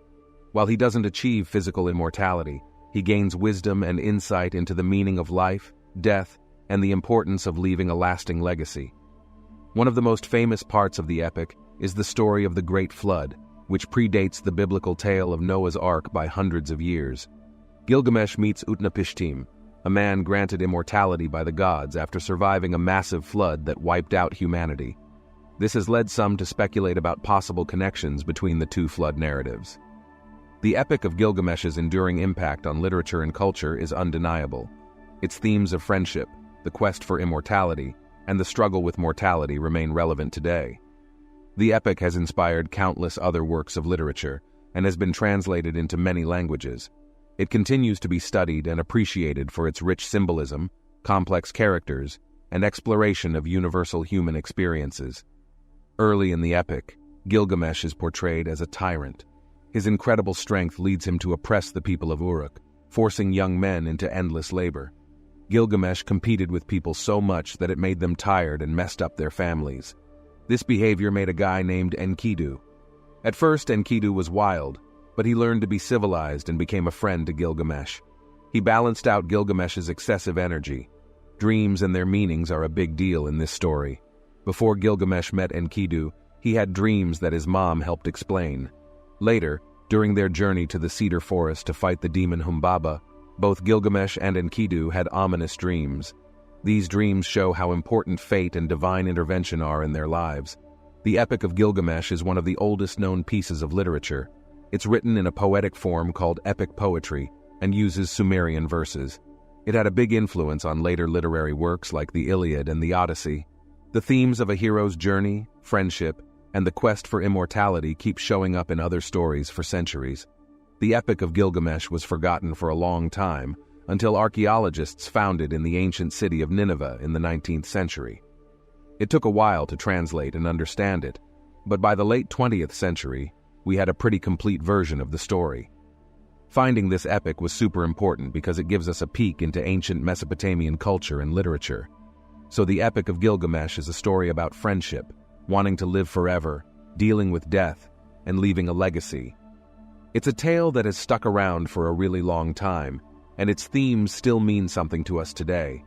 While he doesn't achieve physical immortality, he gains wisdom and insight into the meaning of life, death, and the importance of leaving a lasting legacy. One of the most famous parts of the epic is the story of the Great Flood, which predates the biblical tale of Noah's Ark by hundreds of years. Gilgamesh meets Utnapishtim, a man granted immortality by the gods after surviving a massive flood that wiped out humanity. This has led some to speculate about possible connections between the two flood narratives. The Epic of Gilgamesh's enduring impact on literature and culture is undeniable. Its themes of friendship, the quest for immortality, and the struggle with mortality remain relevant today. The epic has inspired countless other works of literature and has been translated into many languages. It continues to be studied and appreciated for its rich symbolism, complex characters, and exploration of universal human experiences. Early in the epic, Gilgamesh is portrayed as a tyrant. His incredible strength leads him to oppress the people of Uruk, forcing young men into endless labor. Gilgamesh competed with people so much that it made them tired and messed up their families. This behavior made a guy named Enkidu. At first, Enkidu was wild, but he learned to be civilized and became a friend to Gilgamesh. He balanced out Gilgamesh's excessive energy. Dreams and their meanings are a big deal in this story. Before Gilgamesh met Enkidu, he had dreams that his mom helped explain. Later, during their journey to the cedar forest to fight the demon Humbaba, both Gilgamesh and Enkidu had ominous dreams. These dreams show how important fate and divine intervention are in their lives. The Epic of Gilgamesh is one of the oldest known pieces of literature. It's written in a poetic form called epic poetry and uses Sumerian verses. It had a big influence on later literary works like the Iliad and the Odyssey. The themes of a hero's journey, friendship, and the quest for immortality keep showing up in other stories for centuries. The Epic of Gilgamesh was forgotten for a long time, until archaeologists found it in the ancient city of Nineveh in the 19th century. It took a while to translate and understand it, but by the late 20th century, we had a pretty complete version of the story. Finding this epic was super important because it gives us a peek into ancient Mesopotamian culture and literature. So the Epic of Gilgamesh is a story about friendship, wanting to live forever, dealing with death, and leaving a legacy. It's a tale that has stuck around for a really long time, and its themes still mean something to us today.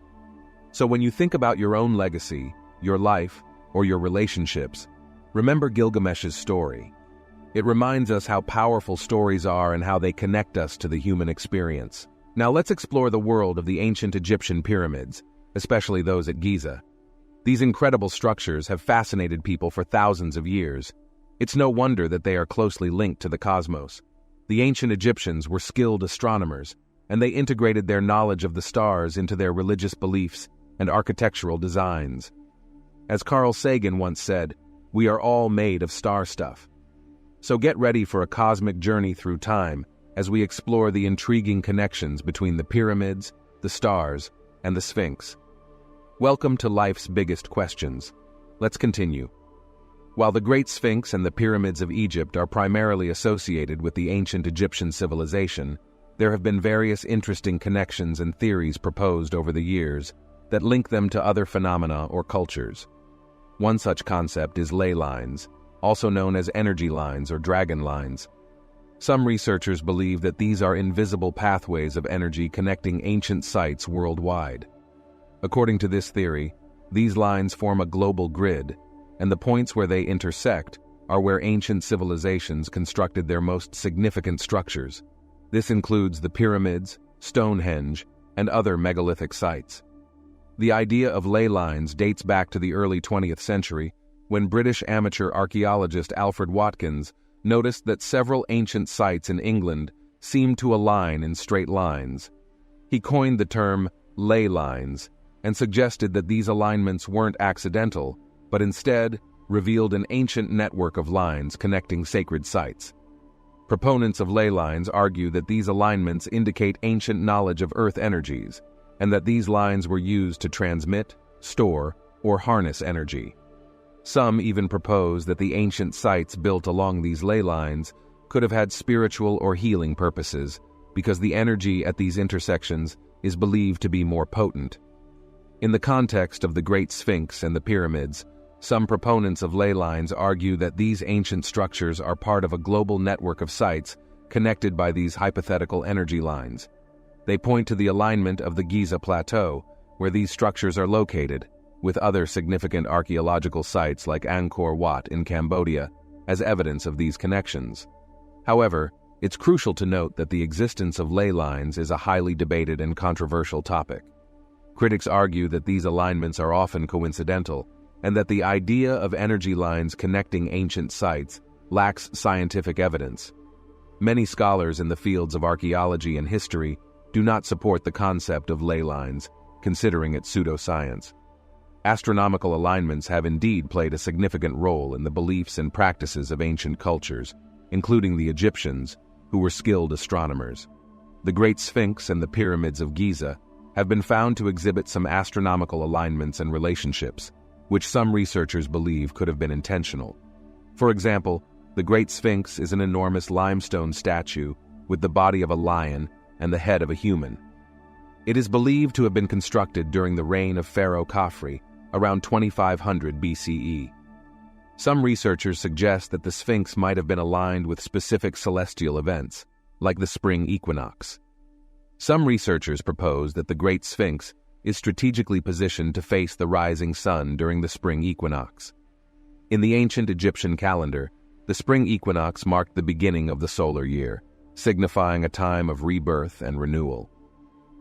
So when you think about your own legacy, your life, or your relationships, remember Gilgamesh's story. It reminds us how powerful stories are and how they connect us to the human experience. Now let's explore the world of the ancient Egyptian pyramids, especially those at Giza. These incredible structures have fascinated people for thousands of years. It's no wonder that they are closely linked to the cosmos. The ancient Egyptians were skilled astronomers, and they integrated their knowledge of the stars into their religious beliefs and architectural designs. As Carl Sagan once said, "We are all made of star stuff." So get ready for a cosmic journey through time as we explore the intriguing connections between the pyramids, the stars, and the Sphinx. Welcome to life's biggest questions. Let's continue. While the Great Sphinx and the pyramids of Egypt are primarily associated with the ancient Egyptian civilization, there have been various interesting connections and theories proposed over the years that link them to other phenomena or cultures. One such concept is ley lines, also known as energy lines or dragon lines. Some researchers believe that these are invisible pathways of energy connecting ancient sites worldwide. According to this theory, these lines form a global grid, and the points where they intersect are where ancient civilizations constructed their most significant structures. This includes the pyramids, Stonehenge, and other megalithic sites. The idea of ley lines dates back to the early 20th century, when British amateur archaeologist Alfred Watkins noticed that several ancient sites in England seemed to align in straight lines. He coined the term ley lines and suggested that these alignments weren't accidental, but instead revealed an ancient network of lines connecting sacred sites. Proponents of ley lines argue that these alignments indicate ancient knowledge of Earth energies. and that these lines were used to transmit, store, or harness energy. Some even propose that the ancient sites built along these ley lines could have had spiritual or healing purposes, because the energy at these intersections is believed to be more potent. In the context of the Great Sphinx and the pyramids, some proponents of ley lines argue that these ancient structures are part of a global network of sites connected by these hypothetical energy lines. They point to the alignment of the Giza Plateau, where these structures are located, with other significant archaeological sites like Angkor Wat in Cambodia, as evidence of these connections. However, it's crucial to note that the existence of ley lines is a highly debated and controversial topic. Critics argue that these alignments are often coincidental, and that the idea of energy lines connecting ancient sites lacks scientific evidence. Many scholars in the fields of archaeology and history do not support the concept of ley lines, considering it pseudoscience. Astronomical alignments have indeed played a significant role in the beliefs and practices of ancient cultures, including the Egyptians, who were skilled astronomers. The Great Sphinx and the pyramids of Giza have been found to exhibit some astronomical alignments and relationships, which some researchers believe could have been intentional. For example, the Great Sphinx is an enormous limestone statue with the body of a lion and the head of a human. It is believed to have been constructed during the reign of Pharaoh Khafre, around 2500 BCE. Some researchers suggest that the Sphinx might have been aligned with specific celestial events, like the spring equinox. Some researchers propose that the Great Sphinx is strategically positioned to face the rising sun during the spring equinox. In the ancient Egyptian calendar, the spring equinox marked the beginning of the solar year, signifying a time of rebirth and renewal.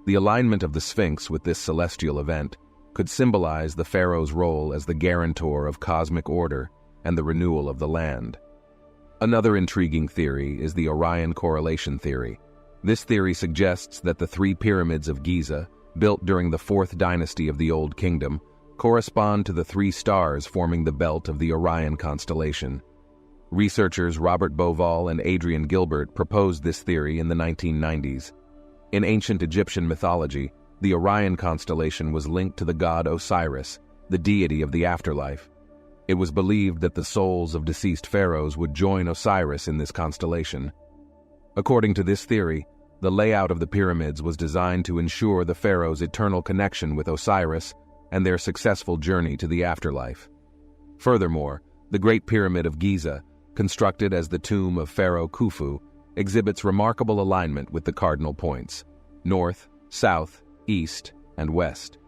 The alignment of the Sphinx with this celestial event could symbolize the pharaoh's role as the guarantor of cosmic order and the renewal of the land. Another intriguing theory is the Orion correlation theory. This theory suggests that the three pyramids of Giza, built during the 4th dynasty of the Old Kingdom, correspond to the three stars forming the belt of the Orion constellation. Researchers Robert Bauval and Adrian Gilbert proposed this theory in the 1990s. In ancient Egyptian mythology, the Orion constellation was linked to the god Osiris, the deity of the afterlife. It was believed that the souls of deceased pharaohs would join Osiris in this constellation. According to this theory, the layout of the pyramids was designed to ensure the pharaoh's eternal connection with Osiris and their successful journey to the afterlife. Furthermore, the Great Pyramid of Giza, constructed as the tomb of Pharaoh Khufu, exhibits remarkable alignment with the cardinal points: north, south, east, and west.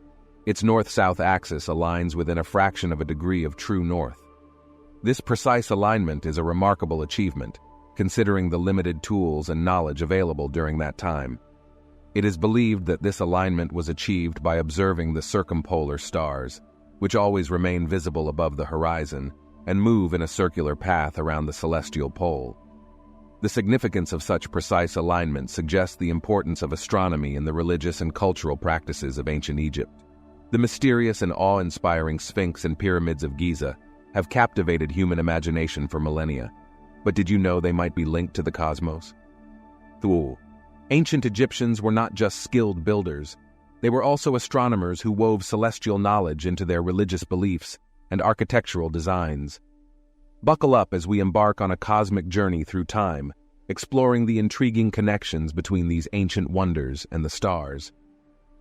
Its north-south axis aligns within a fraction of a degree of true north. This precise alignment is a remarkable achievement, considering the limited tools and knowledge available during that time. It is believed that this alignment was achieved by observing the circumpolar stars, which always remain visible above the horizon and move in a circular path around the celestial pole. The significance of such precise alignment suggests the importance of astronomy in the religious and cultural practices of ancient Egypt. The mysterious and awe-inspiring Sphinx and pyramids of Giza have captivated human imagination for millennia. But did you know they might be linked to the cosmos? Ancient Egyptians were not just skilled builders. They were also astronomers who wove celestial knowledge into their religious beliefs and architectural designs. Buckle up as we embark on a cosmic journey through time, exploring the intriguing connections between these ancient wonders and the stars.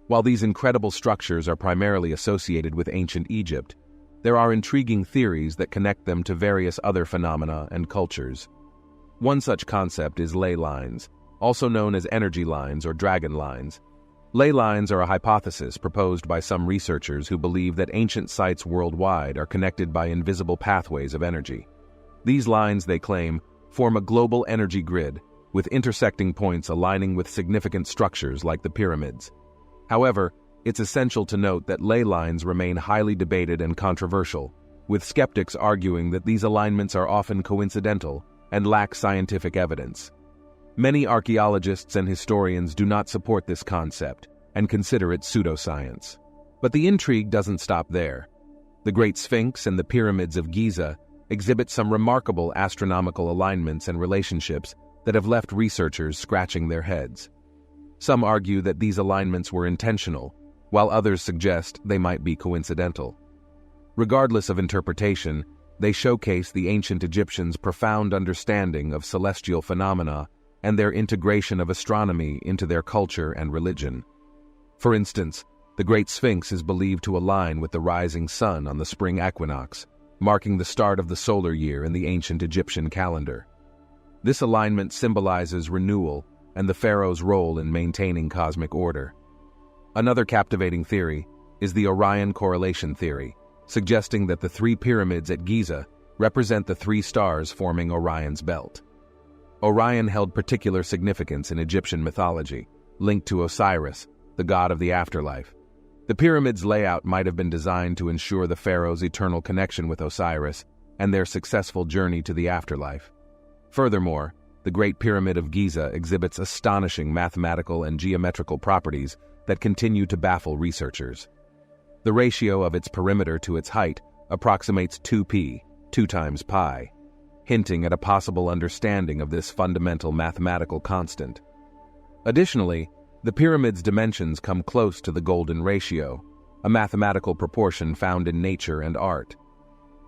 While these incredible structures are primarily associated with ancient Egypt, there are intriguing theories that connect them to various other phenomena and cultures. One such concept is ley lines, also known as energy lines or dragon lines. Ley lines are a hypothesis proposed by some researchers who believe that ancient sites worldwide are connected by invisible pathways of energy. These lines, they claim, form a global energy grid, with intersecting points aligning with significant structures like the pyramids. However, it's essential to note that ley lines remain highly debated and controversial, with skeptics arguing that these alignments are often coincidental and lack scientific evidence. Many archaeologists and historians do not support this concept and consider it pseudoscience. But the intrigue doesn't stop there. The Great Sphinx and the pyramids of Giza exhibit some remarkable astronomical alignments and relationships that have left researchers scratching their heads. Some argue that these alignments were intentional, while others suggest they might be coincidental. Regardless of interpretation, they showcase the ancient Egyptians' profound understanding of celestial phenomena and their integration of astronomy into their culture and religion. For instance, the Great Sphinx is believed to align with the rising sun on the spring equinox, marking the start of the solar year in the ancient Egyptian calendar. This alignment symbolizes renewal and the pharaoh's role in maintaining cosmic order. Another captivating theory is the Orion correlation theory, suggesting that the three pyramids at Giza represent the three stars forming Orion's belt. Orion held particular significance in Egyptian mythology, linked to Osiris, the god of the afterlife. The pyramid's layout might have been designed to ensure the pharaoh's eternal connection with Osiris and their successful journey to the afterlife. Furthermore, the Great Pyramid of Giza exhibits astonishing mathematical and geometrical properties that continue to baffle researchers. The ratio of its perimeter to its height approximates 2p, 2 times pi, hinting at a possible understanding of this fundamental mathematical constant. Additionally, the pyramid's dimensions come close to the golden ratio, a mathematical proportion found in nature and art.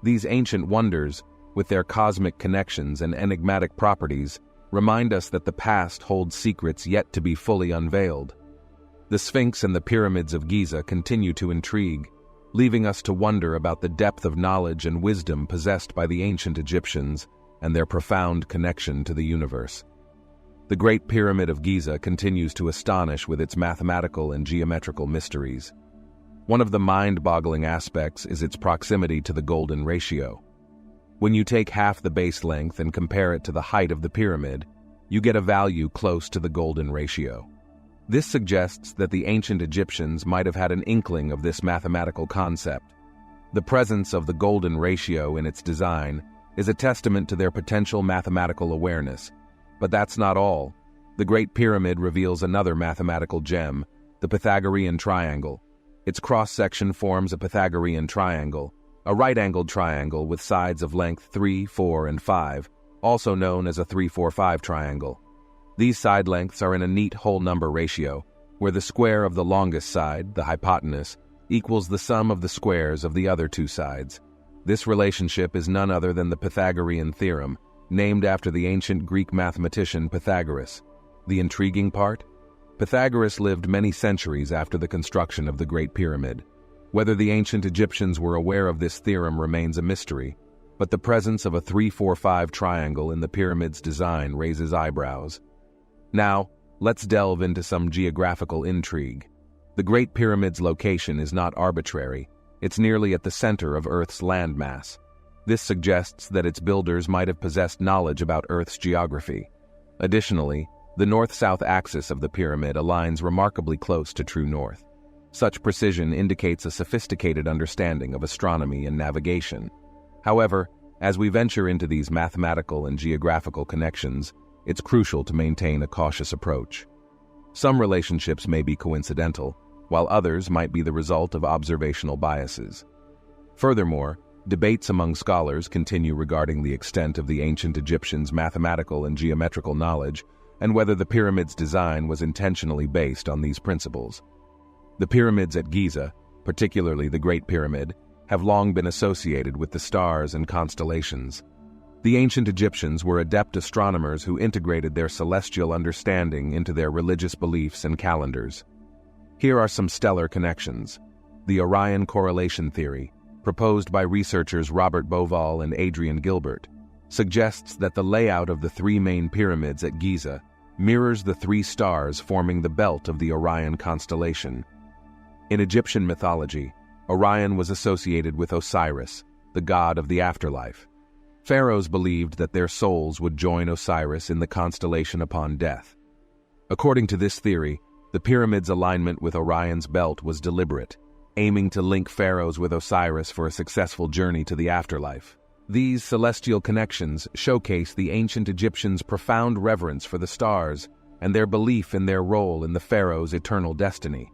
These ancient wonders, with their cosmic connections and enigmatic properties, remind us that the past holds secrets yet to be fully unveiled. The Sphinx and the pyramids of Giza continue to intrigue, leaving us to wonder about the depth of knowledge and wisdom possessed by the ancient Egyptians and their profound connection to the universe. The Great Pyramid of Giza continues to astonish with its mathematical and geometrical mysteries. One of the mind-boggling aspects is its proximity to the golden ratio. When you take half the base length and compare it to the height of the pyramid, you get a value close to the golden ratio. This suggests that the ancient Egyptians might have had an inkling of this mathematical concept. The presence of the golden ratio in its design is a testament to their potential mathematical awareness. But that's not all. The Great Pyramid reveals another mathematical gem, the Pythagorean triangle. Its cross-section forms a Pythagorean triangle, a right-angled triangle with sides of length 3, 4, and 5, also known as a 3-4-5 triangle. These side lengths are in a neat whole number ratio, where the square of the longest side, the hypotenuse, equals the sum of the squares of the other two sides. This relationship is none other than the Pythagorean theorem, named after the ancient Greek mathematician Pythagoras. The intriguing part? Pythagoras lived many centuries after the construction of the Great Pyramid. Whether the ancient Egyptians were aware of this theorem remains a mystery, but the presence of a 3-4-5 triangle in the pyramid's design raises eyebrows. Now, let's delve into some geographical intrigue. The Great Pyramid's location is not arbitrary. It's nearly at the center of Earth's landmass. This suggests that its builders might have possessed knowledge about Earth's geography. Additionally, the north-south axis of the pyramid aligns remarkably close to true north. Such precision indicates a sophisticated understanding of astronomy and navigation. However, as we venture into these mathematical and geographical connections, it's crucial to maintain a cautious approach. Some relationships may be coincidental, while others might be the result of observational biases. Furthermore, debates among scholars continue regarding the extent of the ancient Egyptians' mathematical and geometrical knowledge and whether the pyramid's design was intentionally based on these principles. The pyramids at Giza, particularly the Great Pyramid, have long been associated with the stars and constellations. The ancient Egyptians were adept astronomers who integrated their celestial understanding into their religious beliefs and calendars. Here are some stellar connections. The Orion correlation theory, proposed by researchers Robert Bauval and Adrian Gilbert, suggests that the layout of the three main pyramids at Giza mirrors the three stars forming the belt of the Orion constellation. In Egyptian mythology, Orion was associated with Osiris, the god of the afterlife. Pharaohs believed that their souls would join Osiris in the constellation upon death. According to this theory, the pyramid's alignment with Orion's belt was deliberate, aiming to link pharaohs with Osiris for a successful journey to the afterlife. These celestial connections showcase the ancient Egyptians' profound reverence for the stars and their belief in their role in the pharaoh's eternal destiny.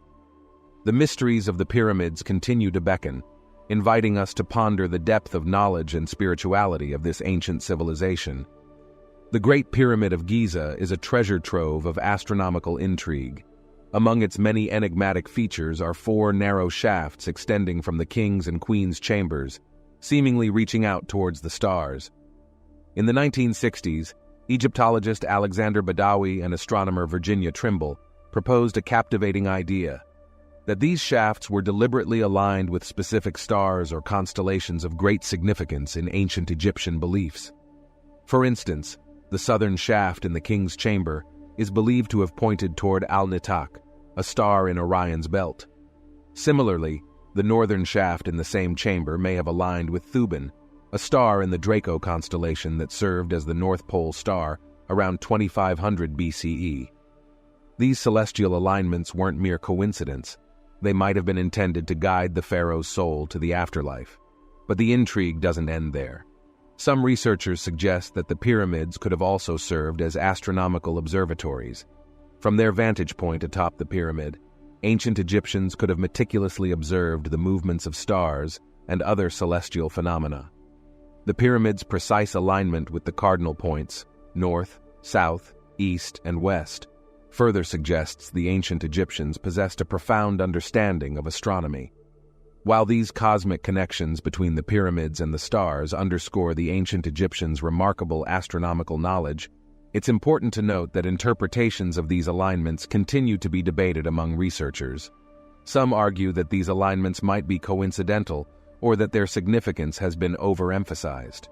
The mysteries of the pyramids continue to beckon, inviting us to ponder the depth of knowledge and spirituality of this ancient civilization. The Great Pyramid of Giza is a treasure trove of astronomical intrigue. Among its many enigmatic features are 4 narrow shafts extending from the king's and queen's chambers, seemingly reaching out towards the stars. In the 1960s, Egyptologist Alexander Badawi and astronomer Virginia Trimble proposed a captivating idea: that these shafts were deliberately aligned with specific stars or constellations of great significance in ancient Egyptian beliefs. For instance, the southern shaft in the king's chamber is believed to have pointed toward Al-Nitak, a star in Orion's belt. Similarly, the northern shaft in the same chamber may have aligned with Thuban, a star in the Draco constellation that served as the North Pole star around 2500 BCE. These celestial alignments weren't mere coincidence. They might have been intended to guide the pharaoh's soul to the afterlife. But the intrigue doesn't end there. Some researchers suggest that the pyramids could have also served as astronomical observatories. From their vantage point atop the pyramid, ancient Egyptians could have meticulously observed the movements of stars and other celestial phenomena. The pyramid's precise alignment with the cardinal points, north, south, east, and west, further suggests the ancient Egyptians possessed a profound understanding of astronomy. While these cosmic connections between the pyramids and the stars underscore the ancient Egyptians' remarkable astronomical knowledge, it's important to note that interpretations of these alignments continue to be debated among researchers. Some argue that these alignments might be coincidental or that their significance has been overemphasized.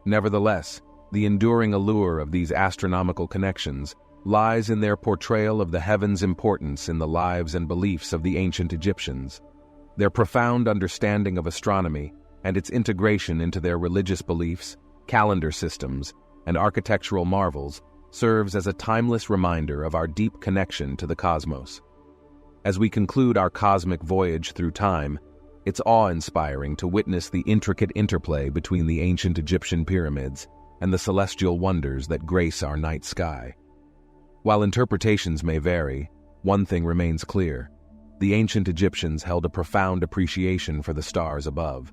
Nevertheless, the enduring allure of these astronomical connections lies in their portrayal of the heavens' importance in the lives and beliefs of the ancient Egyptians. Their profound understanding of astronomy and its integration into their religious beliefs, calendar systems, and architectural marvels serves as a timeless reminder of our deep connection to the cosmos. As we conclude our cosmic voyage through time, it's awe-inspiring to witness the intricate interplay between the ancient Egyptian pyramids and the celestial wonders that grace our night sky. While interpretations may vary, one thing remains clear: the ancient Egyptians held a profound appreciation for the stars above.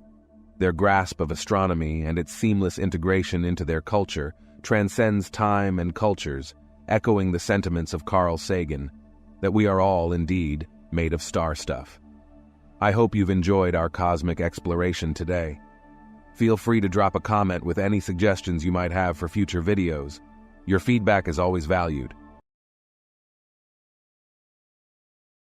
Their grasp of astronomy and its seamless integration into their culture transcends time and cultures, echoing the sentiments of Carl Sagan, that we are all, indeed, made of star stuff. I hope you've enjoyed our cosmic exploration today. Feel free to drop a comment with any suggestions you might have for future videos. Your feedback is always valued.